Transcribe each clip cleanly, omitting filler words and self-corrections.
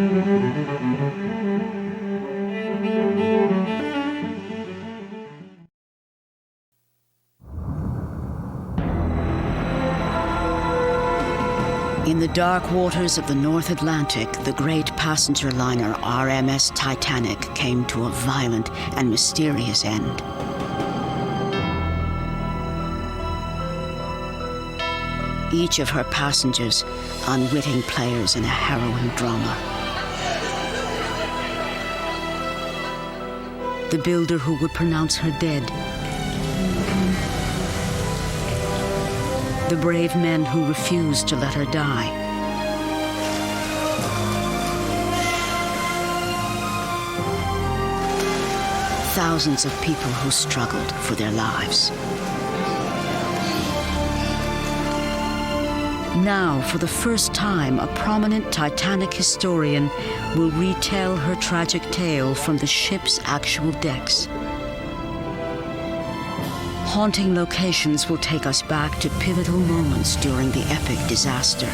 In the dark waters of the North Atlantic, the great passenger liner RMS Titanic came to a violent and mysterious end. Each of her passengers, unwitting players in a harrowing drama. The builder who would pronounce her dead. The brave men who refused to let her die. Thousands of people who struggled for their lives. Now, for the first time, a prominent Titanic historian will retell her tragic tale from the ship's actual decks. Haunting locations will take us back to pivotal moments during the epic disaster.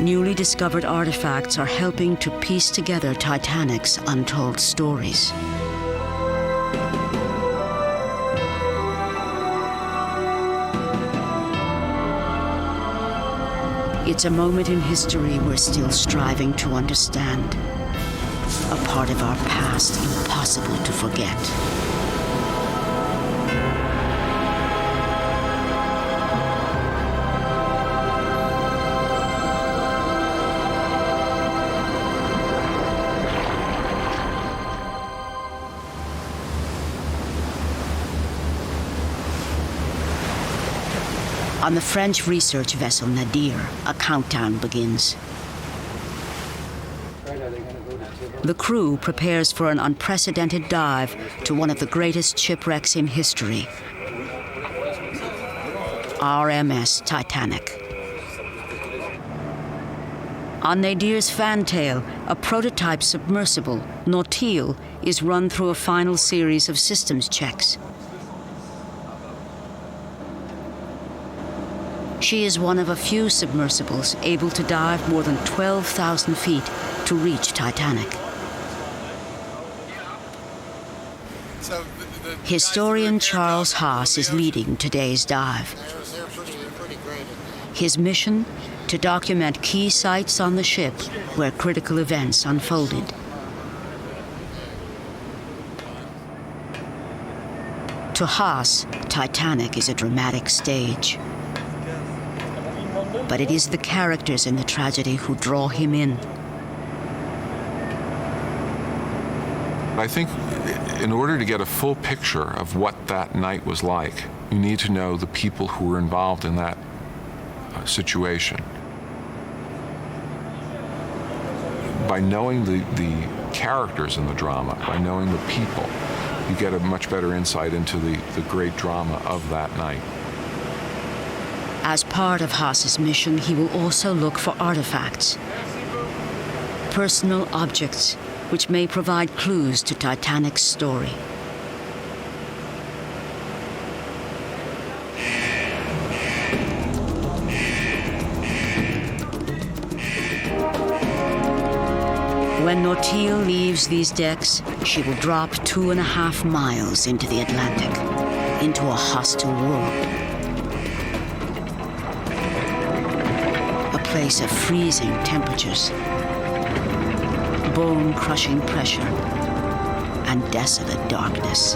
Newly discovered artifacts are helping to piece together Titanic's untold stories. It's a moment in history we're still striving to understand. A part of our past impossible to forget. On the French research vessel Nadir, a countdown begins. The crew prepares for an unprecedented dive to one of the greatest shipwrecks in history, RMS Titanic. On Nadir's fantail, a prototype submersible, Nautil, is run through a final series of systems checks. She is one of a few submersibles able to dive more than 12,000 feet to reach Titanic. Historian Charles Haas is leading today's dive. His mission? To document key sites on the ship where critical events unfolded. To Haas, Titanic is a dramatic stage. But it is the characters in the tragedy who draw him in. I think in order to get a full picture of what that night was like, you need to know the people who were involved in that situation. By knowing the characters in the drama, by knowing the people, you get a much better insight into the great drama of that night. As part of Haas's mission, he will also look for artifacts, personal objects which may provide clues to Titanic's story. When Nautil leaves these decks, she will drop 2.5 miles into the Atlantic, into a hostile world. A place of freezing temperatures, bone-crushing pressure, and desolate darkness.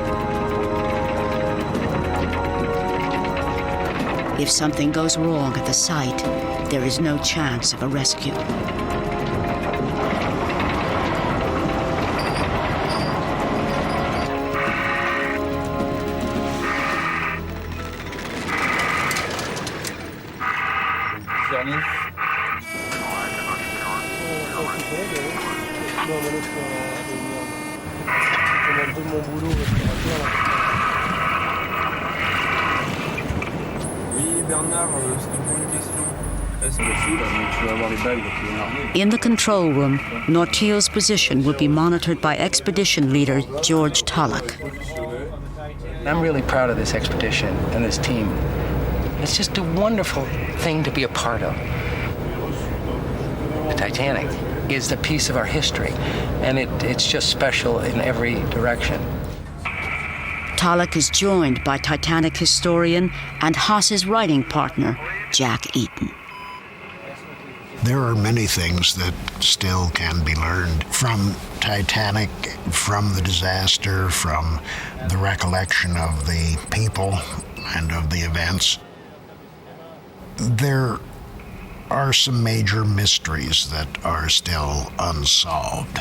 If something goes wrong at the site, there is no chance of a rescue. In the control room, Nautil's position will be monitored by expedition leader George Tulloch. I'm really proud of this expedition and this team. It's just a wonderful thing to be a part of. The Titanic is a piece of our history, and it's just special in every direction. Tulloch is joined by Titanic historian and Haas's writing partner, Jack Eaton. There are many things that still can be learned from Titanic, from the disaster, from the recollection of the people and of the events. There are some major mysteries that are still unsolved.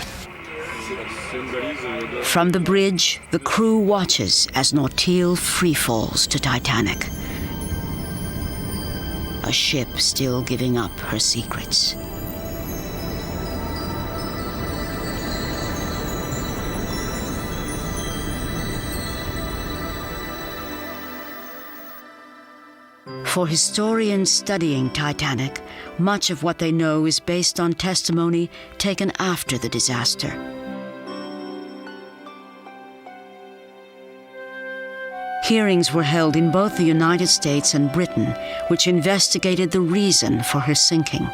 From the bridge, the crew watches as Nautil freefalls to Titanic. A ship still giving up her secrets. For historians studying Titanic, much of what they know is based on testimony taken after the disaster. Hearings were held in both the United States and Britain, which investigated the reason for her sinking.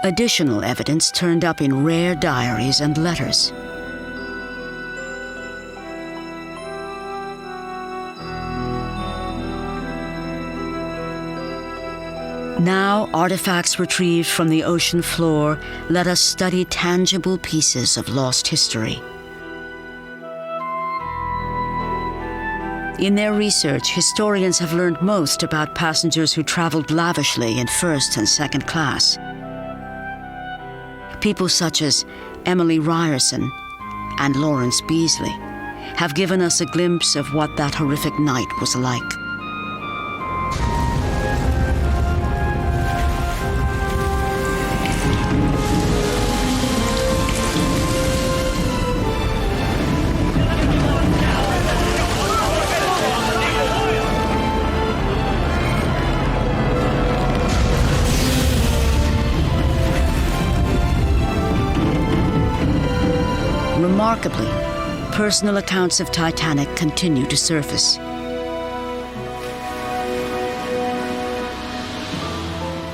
Additional evidence turned up in rare diaries and letters. Now, artifacts retrieved from the ocean floor let us study tangible pieces of lost history. In their research, historians have learned most about passengers who traveled lavishly in first and second class. People such as Emily Ryerson and Lawrence Beasley have given us a glimpse of what that horrific night was like. Remarkably, personal accounts of Titanic continue to surface.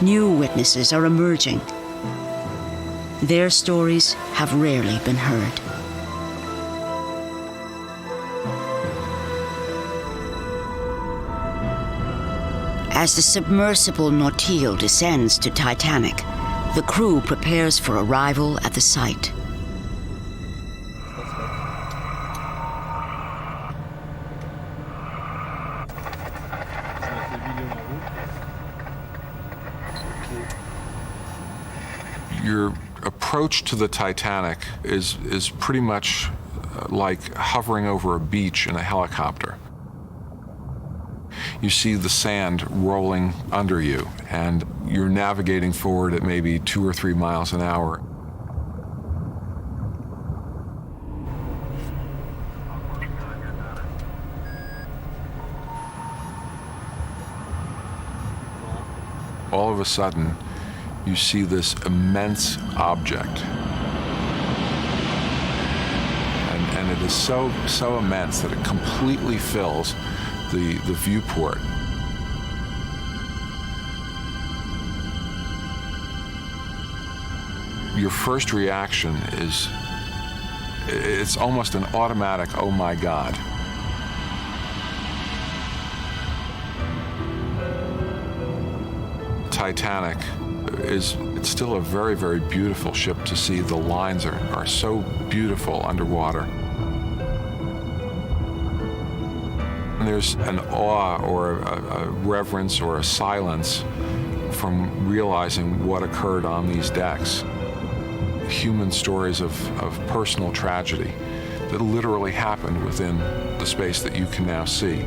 New witnesses are emerging. Their stories have rarely been heard. As the submersible Nautil descends to Titanic, the crew prepares for arrival at the site. Your approach to the Titanic is pretty much like hovering over a beach in a helicopter. You see the sand rolling under you, and you're navigating forward at maybe 2 or 3 miles an hour. All of a sudden, you see this immense object. And it is so immense that it completely fills the viewport. Your first reaction is, it's almost an automatic, oh my God. Titanic it's still a very, very beautiful ship to see. The lines are so beautiful underwater. And there's an awe or a reverence or a silence from realizing what occurred on these decks. Human stories of personal tragedy that literally happened within the space that you can now see.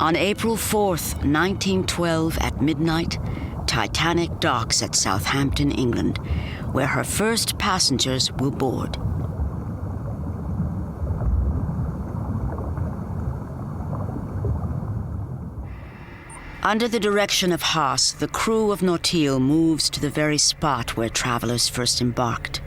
On April 4th, 1912 at midnight, Titanic docks at Southampton, England, where her first passengers will board. Under the direction of Haas, the crew of Nautil moves to the very spot where travelers first embarked.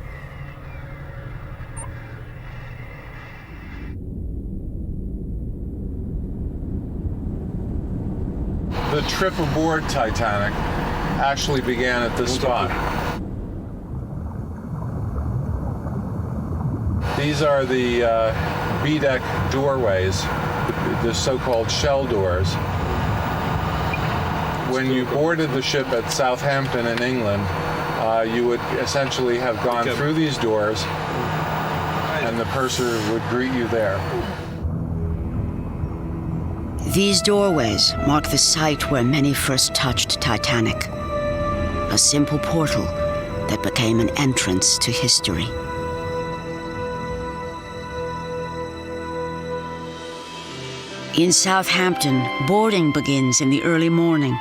trip aboard Titanic actually began at this spot. These are the B-deck doorways, the so-called shell doors. When you boarded the ship at Southampton in England, you would essentially have gone through these doors, and the purser would greet you there. These doorways mark the site where many first touched Titanic. A simple portal that became an entrance to history. In Southampton, boarding begins in the early morning.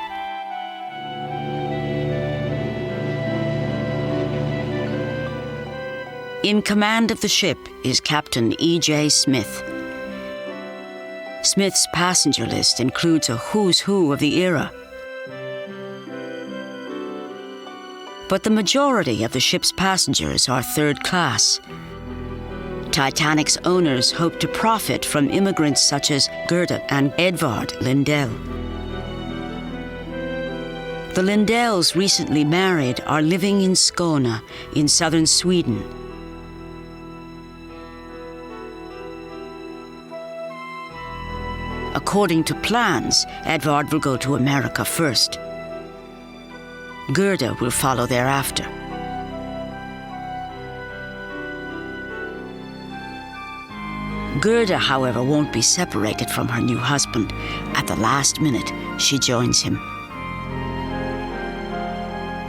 In command of the ship is Captain E.J. Smith. Smith's passenger list includes a who's who of the era. But the majority of the ship's passengers are third class. Titanic's owners hope to profit from immigrants such as Gerda and Edvard Lindell. The Lindells, recently married, are living in Skåne in southern Sweden. According to plans, Edvard will go to America first. Gerda will follow thereafter. Gerda, however, won't be separated from her new husband. At the last minute, she joins him.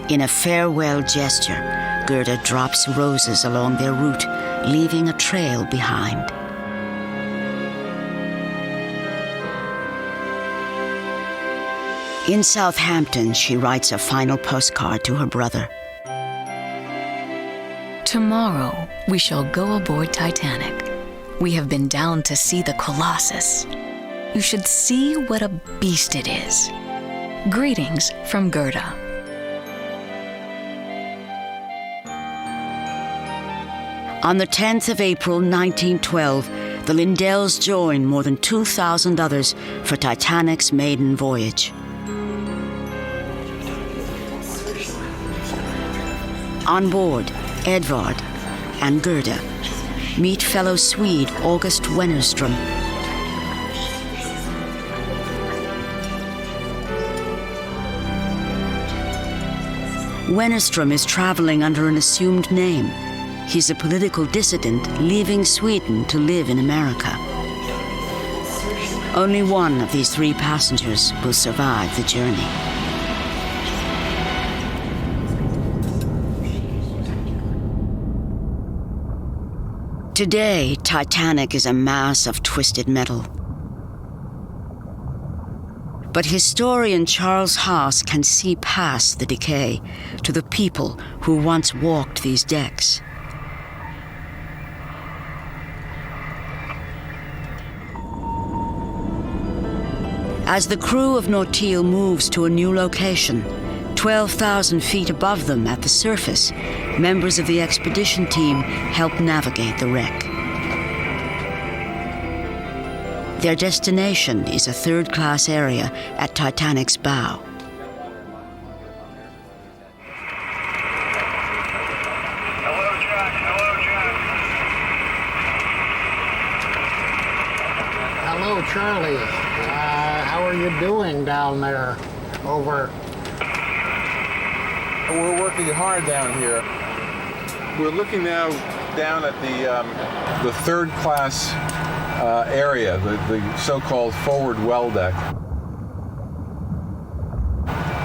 In a farewell gesture, Gerda drops roses along their route, leaving a trail behind. In Southampton, she writes a final postcard to her brother. Tomorrow, we shall go aboard Titanic. We have been down to see the Colossus. You should see what a beast it is. Greetings from Gerda. On the 10th of April, 1912, the Lindells join more than 2,000 others for Titanic's maiden voyage. On board, Edvard and Gerda meet fellow Swede August Wennerström. Wennerström is traveling under an assumed name. He's a political dissident leaving Sweden to live in America. Only one of these three passengers will survive the journey. Today, Titanic is a mass of twisted metal. But historian Charles Haas can see past the decay to the people who once walked these decks. As the crew of Nautil moves to a new location, 12,000 feet above them at the surface, members of the expedition team help navigate the wreck. Their destination is a third-class area at Titanic's bow. Hello, Jack. Hello, Charlie. How are you doing down there? Over. We're working hard down here. We're looking now down at the third class area, the so-called forward well deck.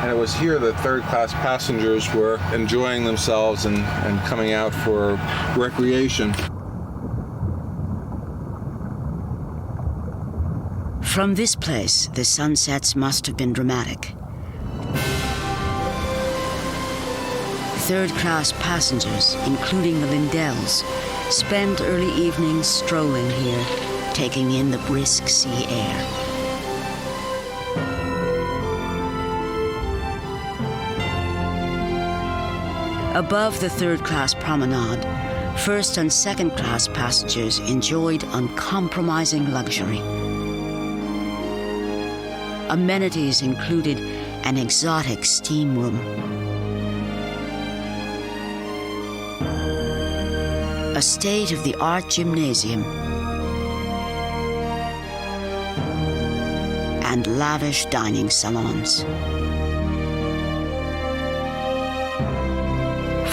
And it was here that third class passengers were enjoying themselves and coming out for recreation. From this place, the sunsets must have been dramatic. Third-class passengers, including the Lindells, spend early evenings strolling here, taking in the brisk sea air. Above the third-class promenade, first and second-class passengers enjoyed uncompromising luxury. Amenities included an exotic steam room. A state-of-the-art gymnasium, and lavish dining salons.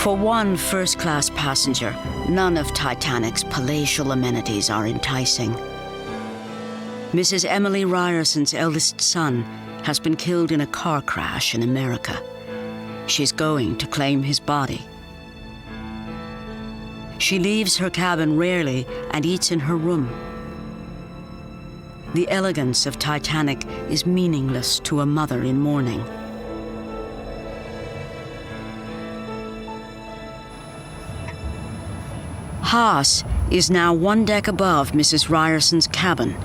For one first-class passenger, none of Titanic's palatial amenities are enticing. Mrs. Emily Ryerson's eldest son has been killed in a car crash in America. She's going to claim his body. She leaves her cabin rarely and eats in her room. The elegance of Titanic is meaningless to a mother in mourning. Haas is now one deck above Mrs. Ryerson's cabin.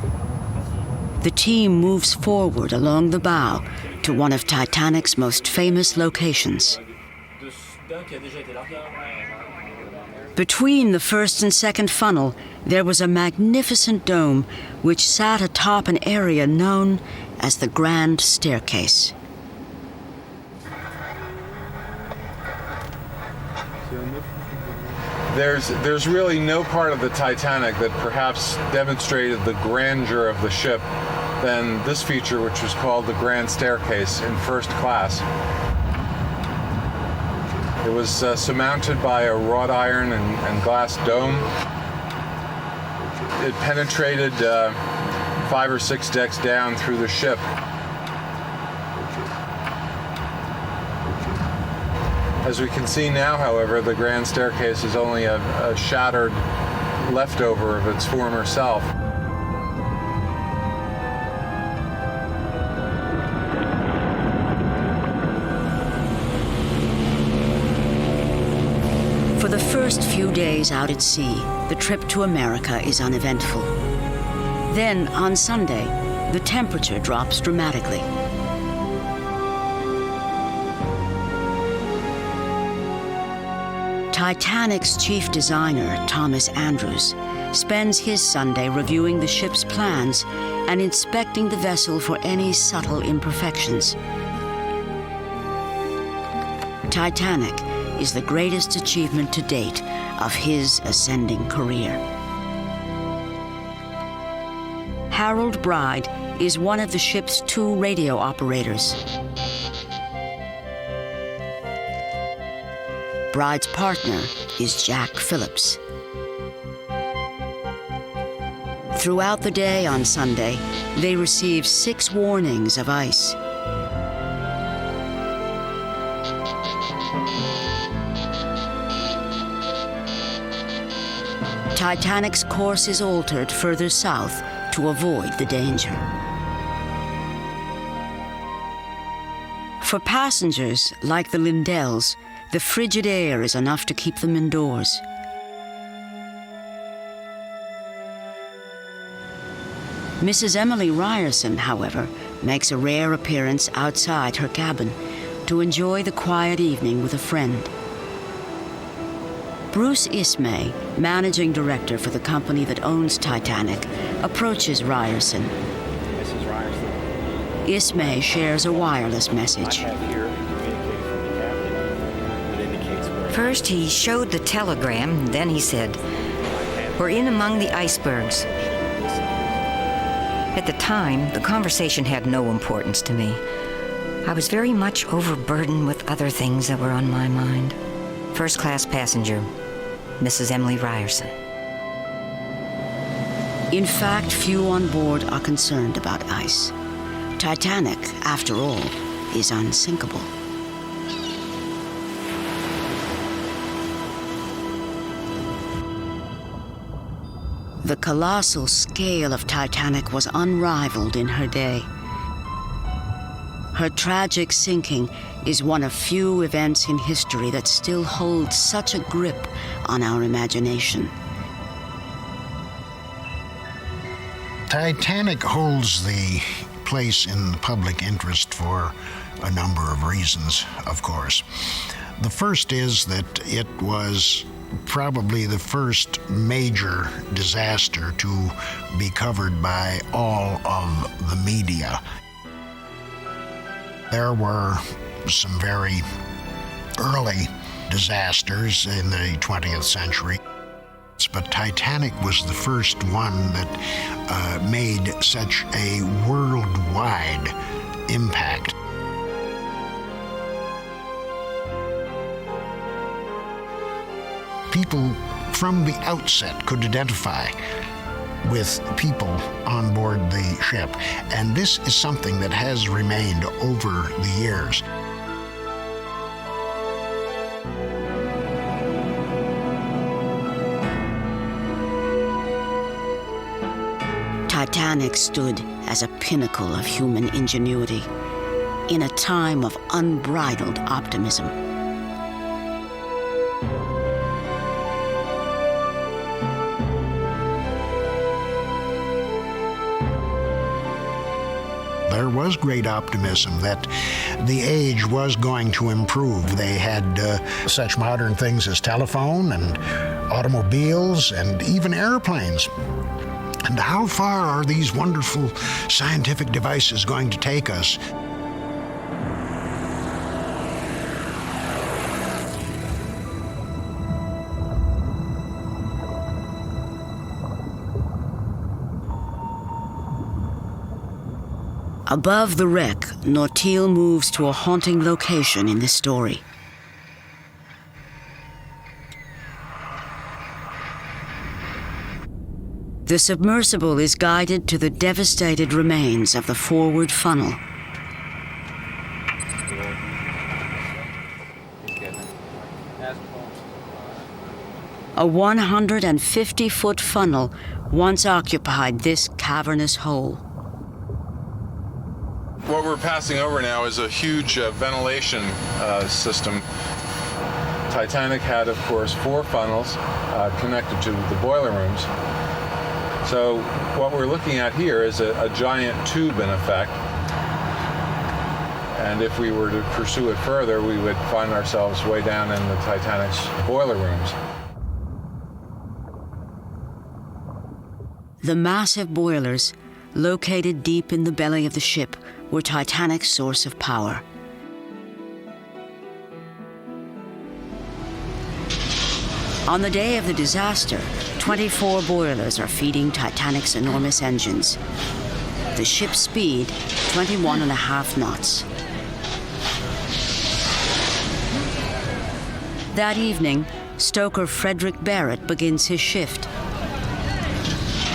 The team moves forward along the bow to one of Titanic's most famous locations. Between the first and second funnel, there was a magnificent dome which sat atop an area known as the Grand Staircase. There's really no part of the Titanic that perhaps demonstrated the grandeur of the ship than this feature, which was called the Grand Staircase in first class. It was surmounted by a wrought iron and glass dome. It penetrated 5 or 6 decks down through the ship. As we can see now, however, the Grand Staircase is only a shattered leftover of its former self. For the first few days out at sea, the trip to America is uneventful. Then, on Sunday, the temperature drops dramatically. Titanic's chief designer, Thomas Andrews, spends his Sunday reviewing the ship's plans and inspecting the vessel for any subtle imperfections. Titanic is the greatest achievement to date of his ascending career. Harold Bride is one of the ship's 2 radio operators. Bride's partner is Jack Phillips. Throughout the day on Sunday, they receive 6 warnings of ice. Titanic's course is altered further south to avoid the danger. For passengers like the Lindells, the frigid air is enough to keep them indoors. Mrs. Emily Ryerson, however, makes a rare appearance outside her cabin to enjoy the quiet evening with a friend. Bruce Ismay, managing director for the company that owns Titanic, approaches Ryerson. Mrs. Ryerson. Ismay shares a wireless message. I have here a communique from the captain that indicates where... First, he showed the telegram, then he said, "We're in among the icebergs." At the time, the conversation had no importance to me. I was very much overburdened with other things that were on my mind. First-class passenger, Mrs. Emily Ryerson. In fact, few on board are concerned about ice. Titanic, after all, is unsinkable. The colossal scale of Titanic was unrivaled in her day. Her tragic sinking is one of few events in history that still holds such a grip on our imagination. Titanic holds the place in the public interest for a number of reasons, of course. The first is that it was probably the first major disaster to be covered by all of the media. There were some very early disasters in the 20th century, but Titanic was the first one that made such a worldwide impact. People from the outset could identify with people on board the ship, and this is something that has remained over the years. Titanic stood as a pinnacle of human ingenuity in a time of unbridled optimism. There was great optimism that the age was going to improve. They had such modern things as telephone and automobiles and even airplanes. And how far are these wonderful scientific devices going to take us? Above the wreck, Nortil moves to a haunting location in this story. The submersible is guided to the devastated remains of the forward funnel. A 150-foot funnel once occupied this cavernous hole. What we're passing over now is a huge ventilation system. Titanic had, of course, 4 funnels connected to the boiler rooms. So what we're looking at here is a giant tube, in effect. And if we were to pursue it further, we would find ourselves way down in the Titanic's boiler rooms. The massive boilers, located deep in the belly of the ship, were Titanic's source of power. On the day of the disaster, 24 boilers are feeding Titanic's enormous engines. The ship's speed, 21.5 knots. That evening, stoker Frederick Barrett begins his shift.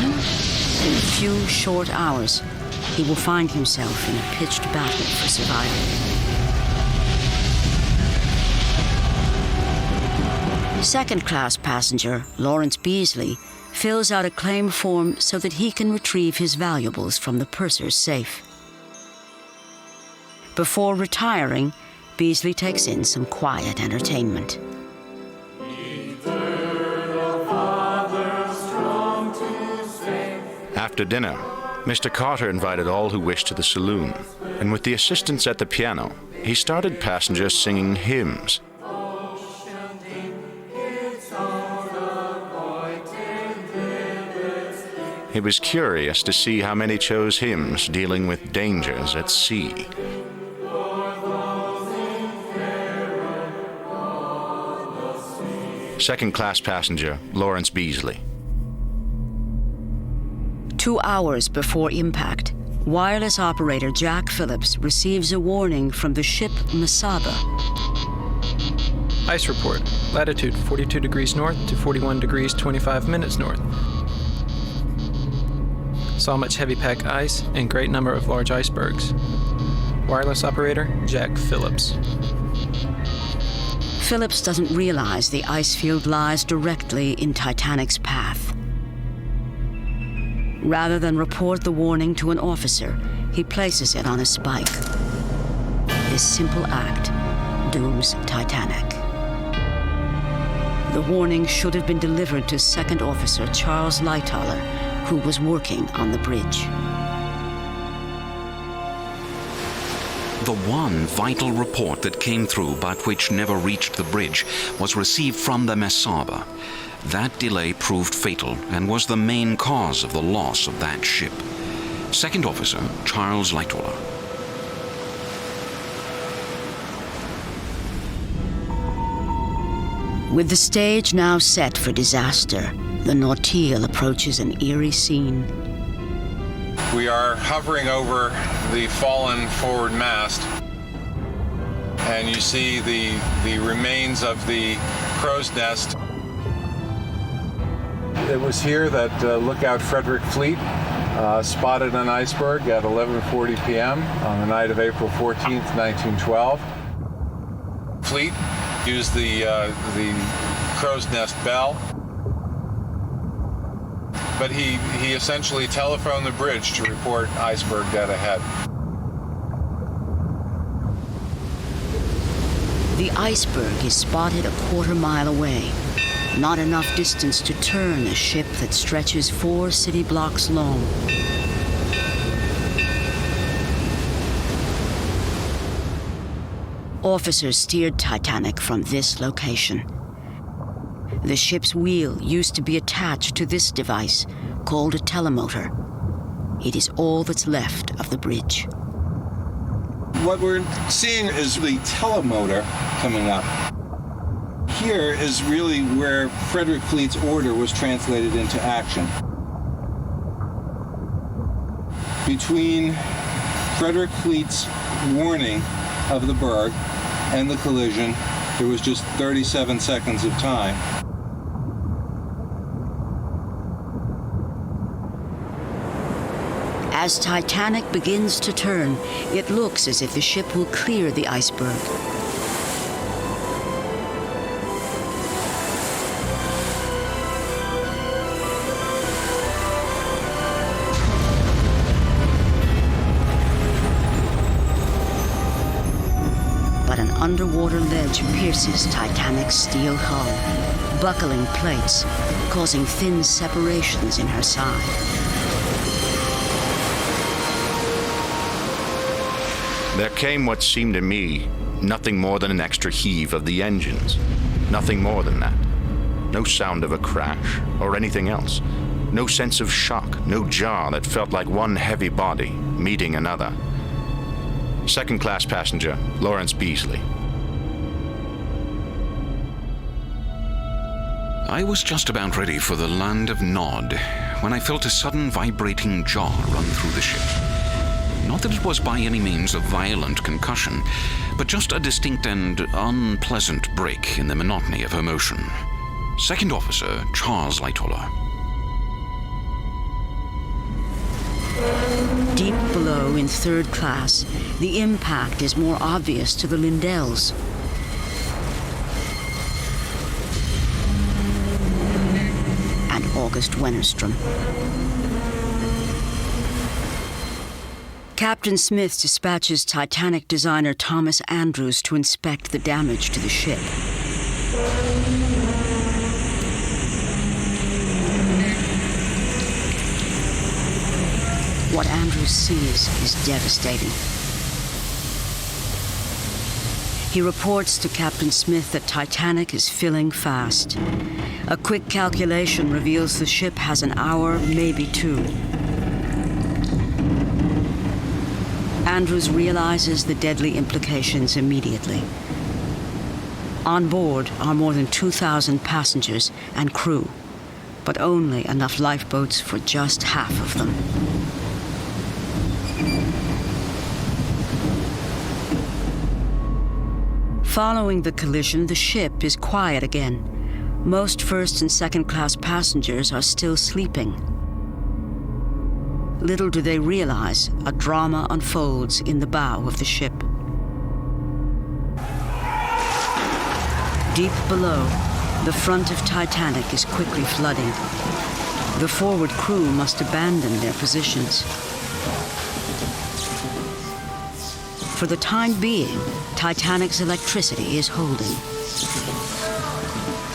In a few short hours, he will find himself in a pitched battle for survival. Second-class passenger Lawrence Beasley fills out a claim form so that he can retrieve his valuables from the purser's safe. Before retiring, Beasley takes in some quiet entertainment. After dinner, Mr. Carter invited all who wished to the saloon, and with the assistants at the piano, he started passengers singing hymns. He was curious to see how many chose hymns dealing with dangers at sea. Second-class passenger Lawrence Beasley. 2 hours before impact, wireless operator Jack Phillips receives a warning from the ship Mesaba. Ice report. Latitude 42 degrees north to 41 degrees 25 minutes north. Saw much heavy pack ice and great number of large icebergs. Wireless operator Jack Phillips. Phillips doesn't realize the ice field lies directly in Titanic's path. Rather than report the warning to an officer, he places it on a spike. This simple act dooms Titanic. The warning should have been delivered to Second Officer Charles Lightoller, who was working on the bridge. The one vital report that came through but which never reached the bridge was received from the Mesaba. That delay proved fatal and was the main cause of the loss of that ship. Second Officer Charles Lightoller. With the stage now set for disaster, the Nautil approaches an eerie scene. We are hovering over the fallen forward mast, and you see the remains of the crow's nest. It was here that lookout Frederick Fleet spotted an iceberg at 11:40 p.m. on the night of April 14th, 1912. Fleet used the crow's nest bell, but he essentially telephoned the bridge to report iceberg dead ahead. The iceberg is spotted a quarter-mile away, not enough distance to turn a ship that stretches 4 city blocks long. Officers steered Titanic from this location. The ship's wheel used to be attached to this device, called a telemotor. It is all that's left of the bridge. What we're seeing is the telemotor coming up. Here is really where Frederick Fleet's order was translated into action. Between Frederick Fleet's warning of the berg and the collision, there was just 37 seconds of time. As Titanic begins to turn, it looks as if the ship will clear the iceberg. But an underwater ledge pierces Titanic's steel hull, buckling plates, causing thin separations in her side. There came what seemed to me nothing more than an extra heave of the engines. Nothing more than that. No sound of a crash or anything else. No sense of shock, no jar that felt like one heavy body meeting another. Second-class passenger, Lawrence Beasley. I was just about ready for the land of Nod when I felt a sudden vibrating jar run through the ship. Not that it was by any means a violent concussion, but just a distinct and unpleasant break in the monotony of her motion. Second Officer Charles Lightoller. Deep below in third class, the impact is more obvious to the Lindells. And August Wennerstrom. Captain Smith dispatches Titanic designer Thomas Andrews to inspect the damage to the ship. What Andrews sees is devastating. He reports to Captain Smith that Titanic is filling fast. A quick calculation reveals the ship has an hour, maybe 2. Andrews realizes the deadly implications immediately. On board are more than 2,000 passengers and crew, but only enough lifeboats for just half of them. Following the collision, the ship is quiet again. Most first and second class passengers are still sleeping. Little do they realize, a drama unfolds in the bow of the ship. Deep below, the front of Titanic is quickly flooding. The forward crew must abandon their positions. For the time being, Titanic's electricity is holding.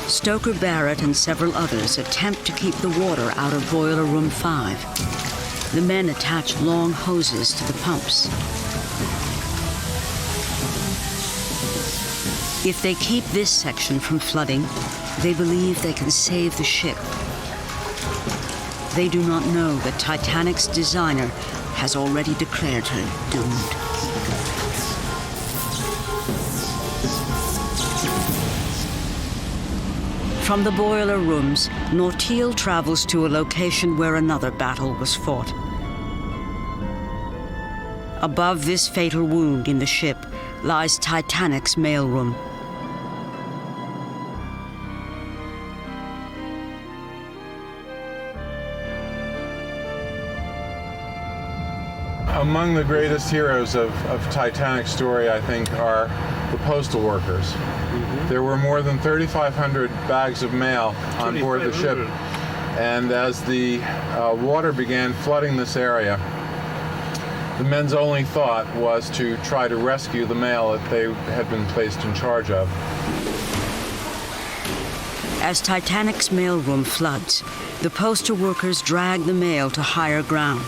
Stoker Barrett and several others attempt to keep the water out of Boiler Room 5. The men attach long hoses to the pumps. If they keep this section from flooding, they believe they can save the ship. They do not know that Titanic's designer has already declared her doomed. From the boiler rooms, Nortil travels to a location where another battle was fought. Above this fatal wound in the ship lies Titanic's mailroom. Among the greatest heroes of Titanic's story, I think, are the postal workers. There were more than 3,500 bags of mail on board the ship, and as the water began flooding this area, the men's only thought was to try to rescue the mail that they had been placed in charge of. As Titanic's mailroom floods, the postal workers drag the mail to higher ground.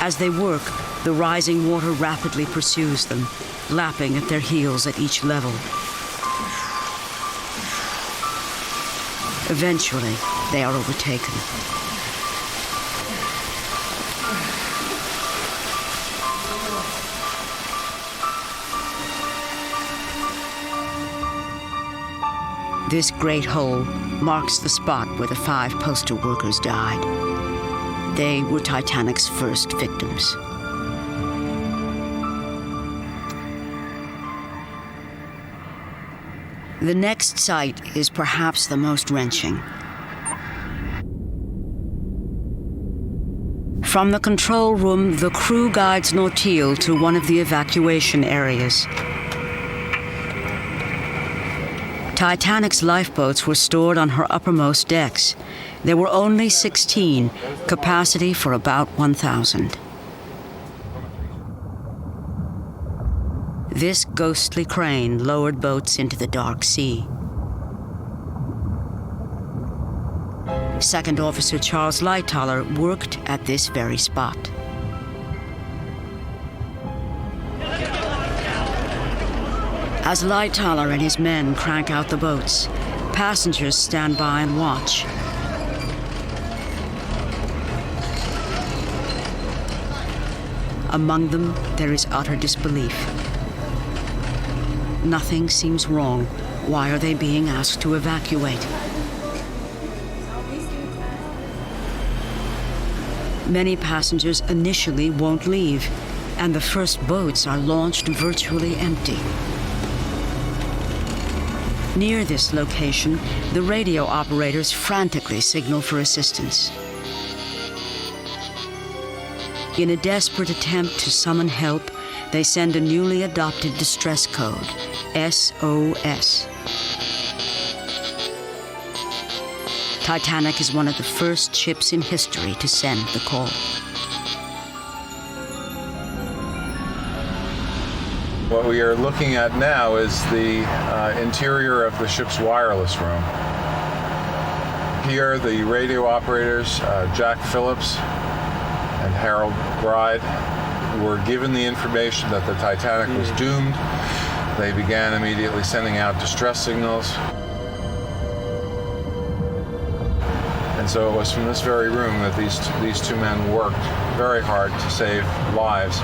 As they work, the rising water rapidly pursues them, lapping at their heels at each level. Eventually, they are overtaken. This great hole marks the spot where the 5 postal workers died. They were Titanic's first victims. The next sight is perhaps the most wrenching. From the control room, the crew guides Nortil to one of the evacuation areas. Titanic's lifeboats were stored on her uppermost decks. There were only 16, capacity for about 1,000. This ghostly crane lowered boats into the dark sea. Second Officer Charles Lightoller worked at this very spot. As Lightoller and his men crank out the boats, passengers stand by and watch. Among them, there is utter disbelief. Nothing seems wrong. Why are they being asked to evacuate? Many passengers initially won't leave, and the first boats are launched virtually empty. Near this location, the radio operators frantically signal for assistance. In a desperate attempt to summon help, they send a newly adopted distress code, SOS. Titanic is one of the first ships in history to send the call. What we are looking at now is the interior of the ship's wireless room. Here, the radio operators, Jack Phillips and Harold Bride, were given the information that the Titanic was doomed. They began immediately sending out distress signals. And so it was from this very room that these two men worked very hard to save lives.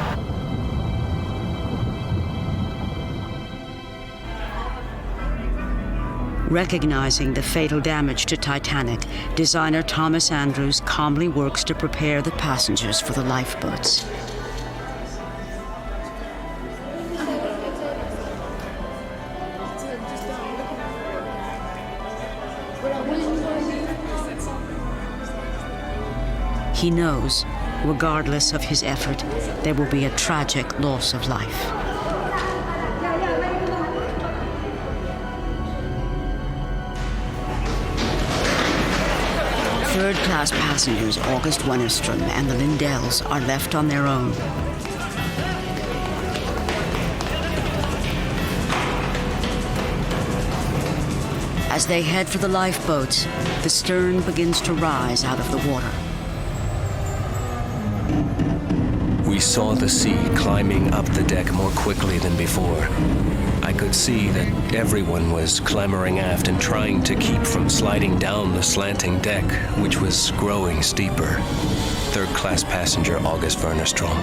Recognizing the fatal damage to Titanic, designer Thomas Andrews calmly works to prepare the passengers for the lifeboats. He knows, regardless of his effort, there will be a tragic loss of life. Third-class passengers August Wennerstrom and the Lindells are left on their own. As they head for the lifeboats, the stern begins to rise out of the water. We saw the sea climbing up the deck more quickly than before. I could see that everyone was clambering aft and trying to keep from sliding down the slanting deck, which was growing steeper. Third-class passenger August Wennerstrom.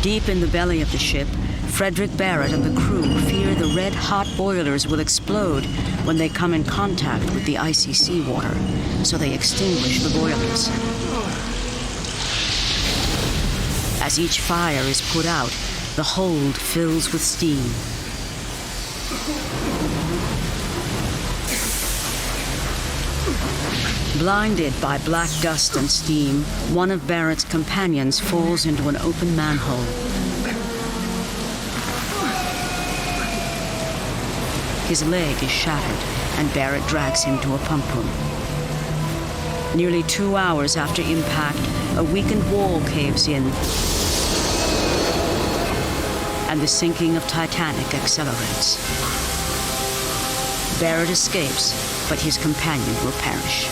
Deep in the belly of the ship, Frederick Barrett and the crew fear the red-hot boilers will explode when they come in contact with the icy seawater, so they extinguish the boilers. As each fire is put out, the hold fills with steam. Blinded by black dust and steam, one of Barrett's companions falls into an open manhole. His leg is shattered, and Barrett drags him to a pump room. Nearly 2 hours after impact, a weakened wall caves in, and the sinking of Titanic accelerates. Barrett escapes, but his companion will perish.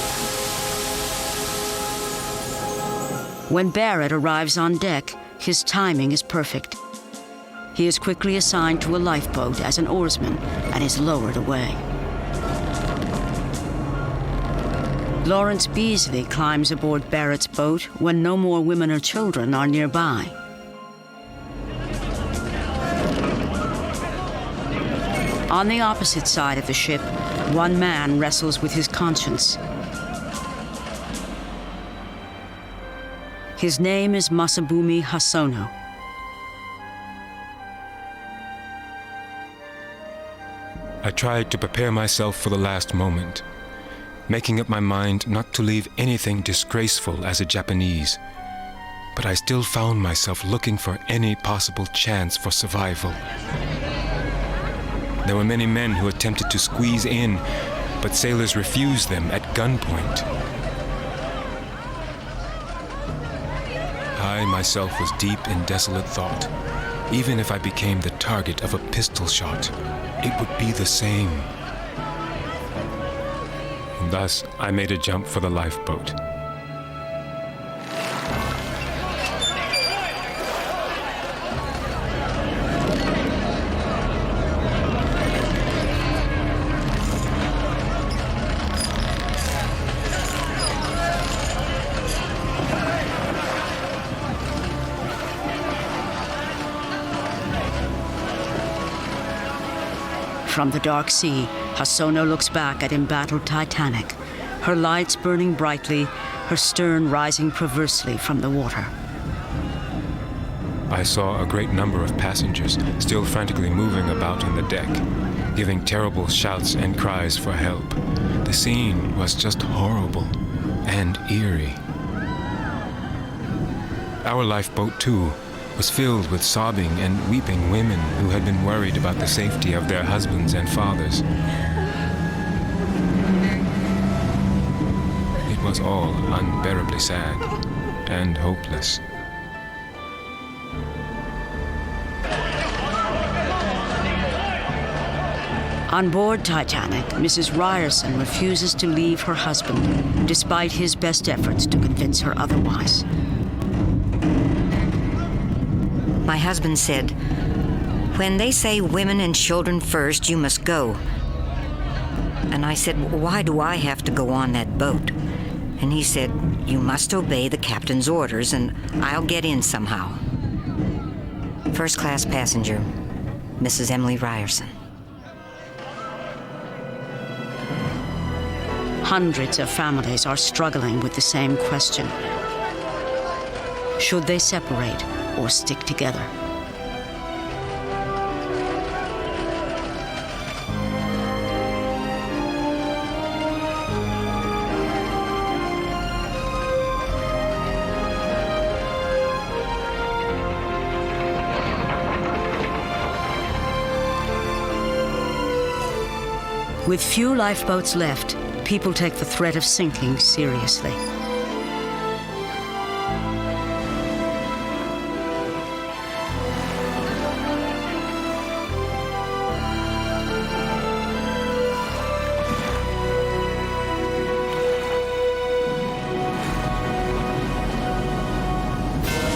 When Barrett arrives on deck, his timing is perfect. He is quickly assigned to a lifeboat as an oarsman and is lowered away. Lawrence Beasley climbs aboard Barrett's boat when no more women or children are nearby. On the opposite side of the ship, one man wrestles with his conscience. His name is Masabumi Hosono. I tried to prepare myself for the last moment, making up my mind not to leave anything disgraceful as a Japanese. But I still found myself looking for any possible chance for survival. There were many men who attempted to squeeze in, but sailors refused them at gunpoint. I myself was deep in desolate thought. Even if I became the target of a pistol shot, it would be the same. And thus, I made a jump for the lifeboat. From the dark sea, Hosono looks back at embattled Titanic, her lights burning brightly, her stern rising perversely from the water. I saw a great number of passengers still frantically moving about on the deck, giving terrible shouts and cries for help. The scene was just horrible and eerie. Our lifeboat, too, was filled with sobbing and weeping women who had been worried about the safety of their husbands and fathers. It was all unbearably sad and hopeless. On board Titanic, Mrs. Ryerson refuses to leave her husband, despite his best efforts to convince her otherwise. My husband said, "When they say women and children first, you must go." And I said, "Why do I have to go on that boat?" And he said, "You must obey the captain's orders, and I'll get in somehow." First class passenger, Mrs. Emily Ryerson. Hundreds of families are struggling with the same question. Should they separate or stick together? With few lifeboats left, people take the threat of sinking seriously.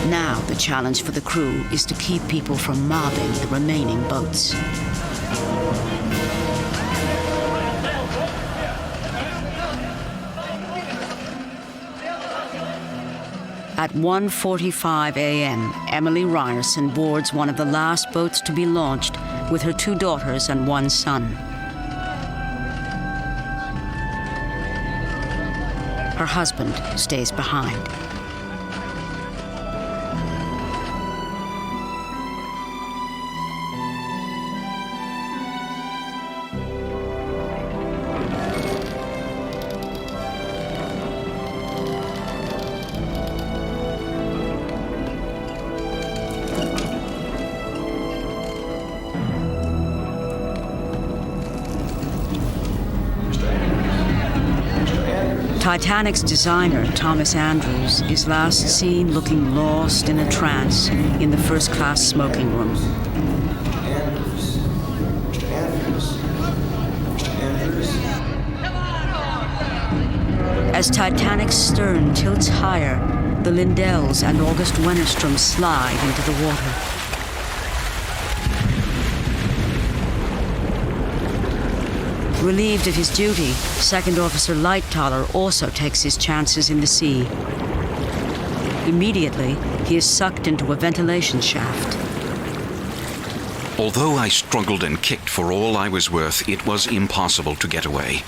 Now, the challenge for the crew is to keep people from mobbing the remaining boats. At 1:45 a.m., Emily Ryerson boards one of the last boats to be launched with her 2 daughters and 1 son. Her husband stays behind. Titanic's designer, Thomas Andrews, is last seen looking lost in a trance in the first-class smoking room. As Titanic's stern tilts higher, the Lindells and August Wennerstrom slide into the water. Relieved of his duty, Second Officer Lightoller also takes his chances in the sea. Immediately, he is sucked into a ventilation shaft. Although I struggled and kicked for all I was worth, it was impossible to get away,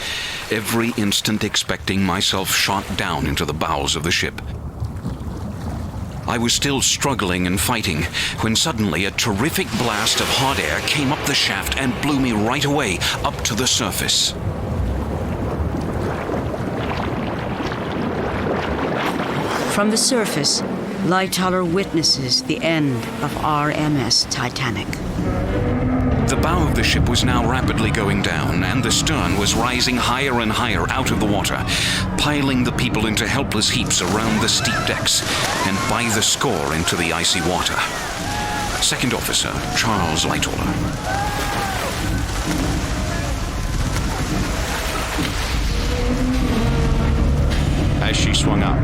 every instant expecting myself shot down into the bowels of the ship. I was still struggling and fighting when suddenly a terrific blast of hot air came up the shaft and blew me right away up to the surface. From the surface, Lightoller witnesses the end of RMS Titanic. The bow of the ship was now rapidly going down, and the stern was rising higher and higher out of the water, piling the people into helpless heaps around the steep decks, and by the score into the icy water. Second Officer Charles Lightoller. As she swung up,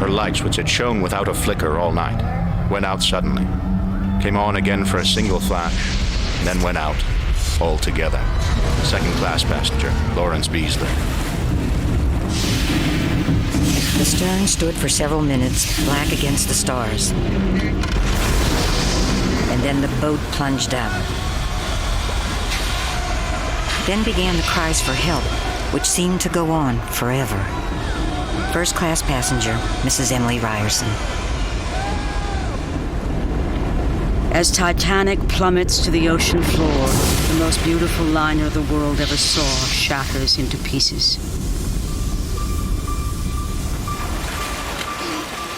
her lights, which had shone without a flicker all night, went out suddenly, came on again for a single flash, then went out altogether. Second-class passenger Lawrence Beasley. The stern stood for several minutes, black against the stars. And then the boat plunged out. Then began the cries for help, which seemed to go on forever. First-class passenger, Mrs. Emily Ryerson. As Titanic plummets to the ocean floor, the most beautiful liner the world ever saw shatters into pieces.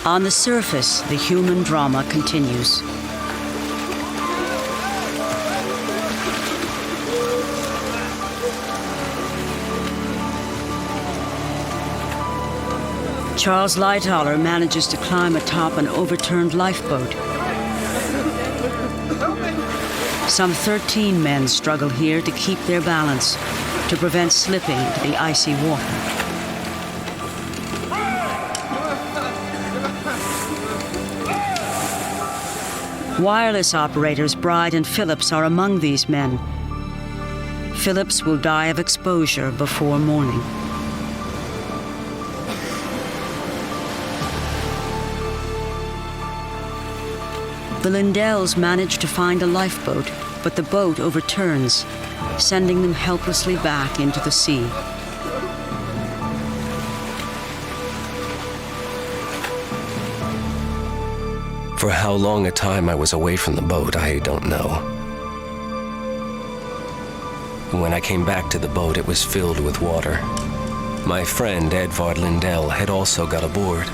On the surface, the human drama continues. Charles Lightoller manages to climb atop an overturned lifeboat. Some 13 men struggle here to keep their balance, to prevent slipping into the icy water. Wireless operators Bride and Phillips are among these men. Phillips will die of exposure before morning. The Lindells manage to find a lifeboat, but the boat overturns, sending them helplessly back into the sea. For how long a time I was away from the boat, I don't know. When I came back to the boat, it was filled with water. My friend Edvard Lindell had also got aboard.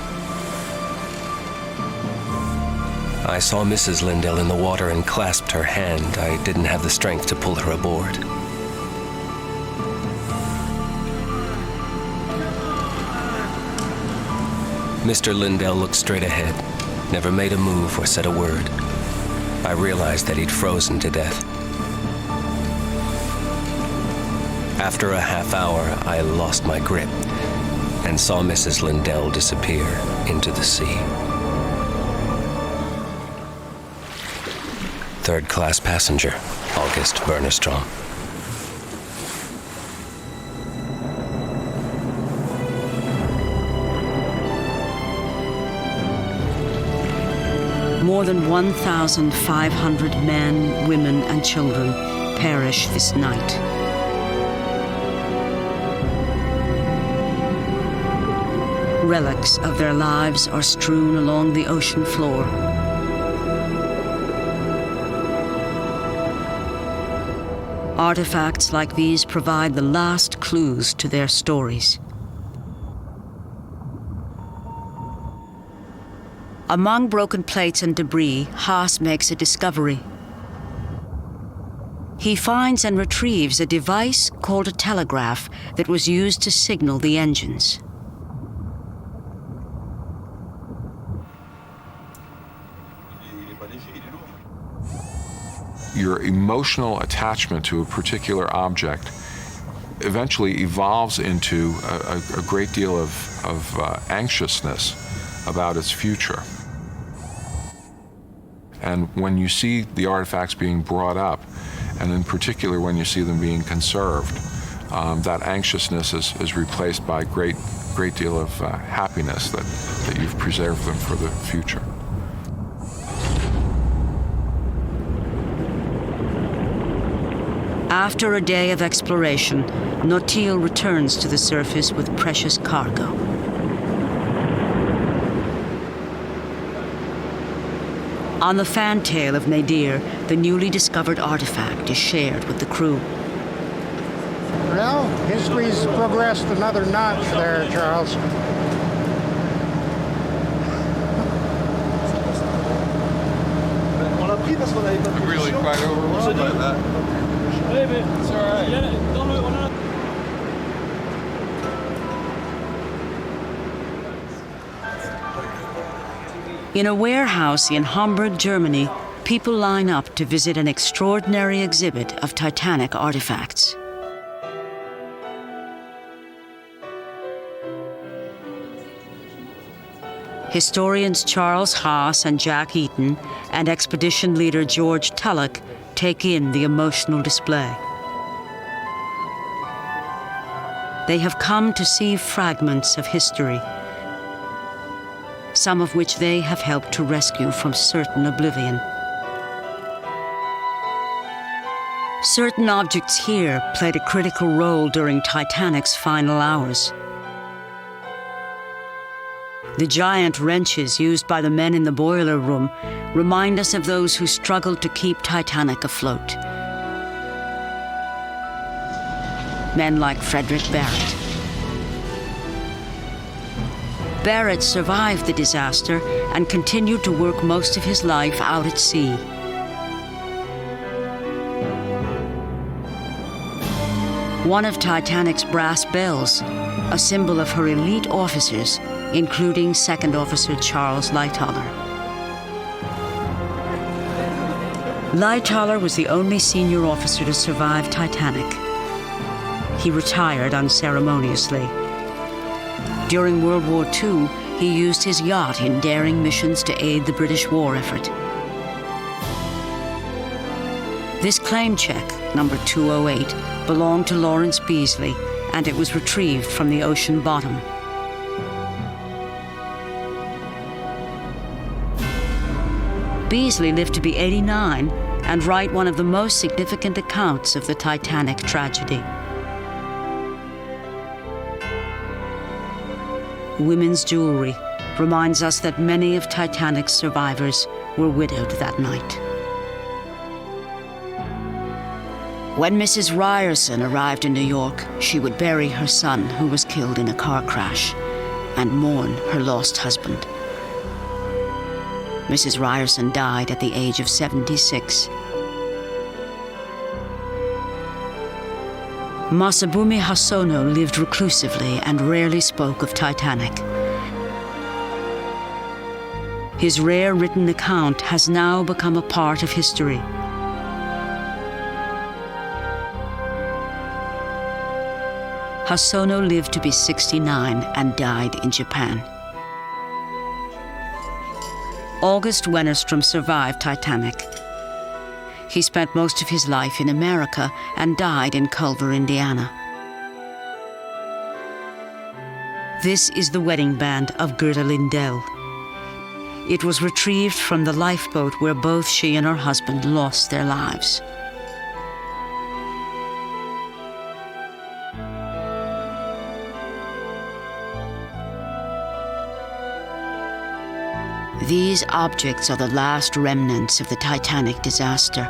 I saw Mrs. Lindell in the water and clasped her hand. I didn't have the strength to pull her aboard. Mr. Lindell looked straight ahead, never made a move or said a word. I realized that he'd frozen to death. After a half hour, I lost my grip and saw Mrs. Lindell disappear into the sea. Third-class passenger, August Wennerstrom. More than 1,500 men, women, and children perish this night. Relics of their lives are strewn along the ocean floor. Artifacts like these provide the last clues to their stories. Among broken plates and debris, Haas makes a discovery. He finds and retrieves a device called a telegraph that was used to signal the engines. Your emotional attachment to a particular object eventually evolves into a great deal of anxiousness about its future. And when you see the artifacts being brought up, and in particular when you see them being conserved, that anxiousness is replaced by a great deal of happiness that you've preserved them for the future. After a day of exploration, Nautil returns to the surface with precious cargo. On the fantail of Nadir, the newly discovered artifact is shared with the crew. Well, history's progressed another notch there, Charles. I'm really quite overwhelmed by that. It's all right. In a warehouse in Hamburg, Germany, people line up to visit an extraordinary exhibit of Titanic artifacts. Historians Charles Haas and Jack Eaton and expedition leader George Tulloch take in the emotional display. They have come to see fragments of history, some of which they have helped to rescue from certain oblivion. Certain objects here played a critical role during Titanic's final hours. The giant wrenches used by the men in the boiler room remind us of those who struggled to keep Titanic afloat. Men like Frederick Barrett. Barrett survived the disaster and continued to work most of his life out at sea. One of Titanic's brass bells, a symbol of her elite officers, including Second Officer Charles Lightoller. Lightoller was the only senior officer to survive Titanic. He retired unceremoniously. During World War II, he used his yacht in daring missions to aid the British war effort. This claim check, number 208, belonged to Lawrence Beasley, and it was retrieved from the ocean bottom. Beasley lived to be 89 and write one of the most significant accounts of the Titanic tragedy. Women's jewelry reminds us that many of Titanic's survivors were widowed that night. When Mrs. Ryerson arrived in New York, she would bury her son, who was killed in a car crash, and mourn her lost husband. Mrs. Ryerson died at the age of 76. Masabumi Hosono lived reclusively and rarely spoke of Titanic. His rare written account has now become a part of history. Hosono lived to be 69 and died in Japan. August Wennerstrom survived Titanic. He spent most of his life in America and died in Culver, Indiana. This is the wedding band of Gerda Lindell. It was retrieved from the lifeboat where both she and her husband lost their lives. These objects are the last remnants of the Titanic disaster.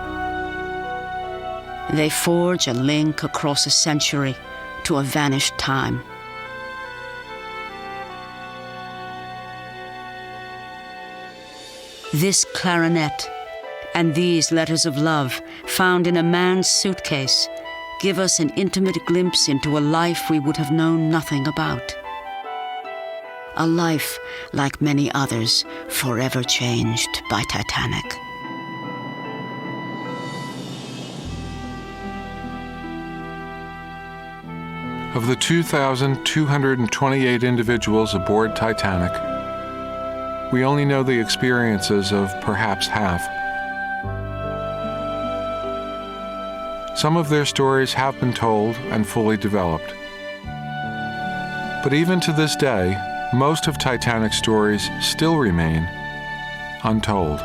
They forge a link across a century to a vanished time. This clarinet and these letters of love found in a man's suitcase give us an intimate glimpse into a life we would have known nothing about. A life, like many others, forever changed by Titanic. Of the 2,228 individuals aboard Titanic, we only know the experiences of perhaps half. Some of their stories have been told and fully developed. But even to this day, most of Titanic's stories still remain untold.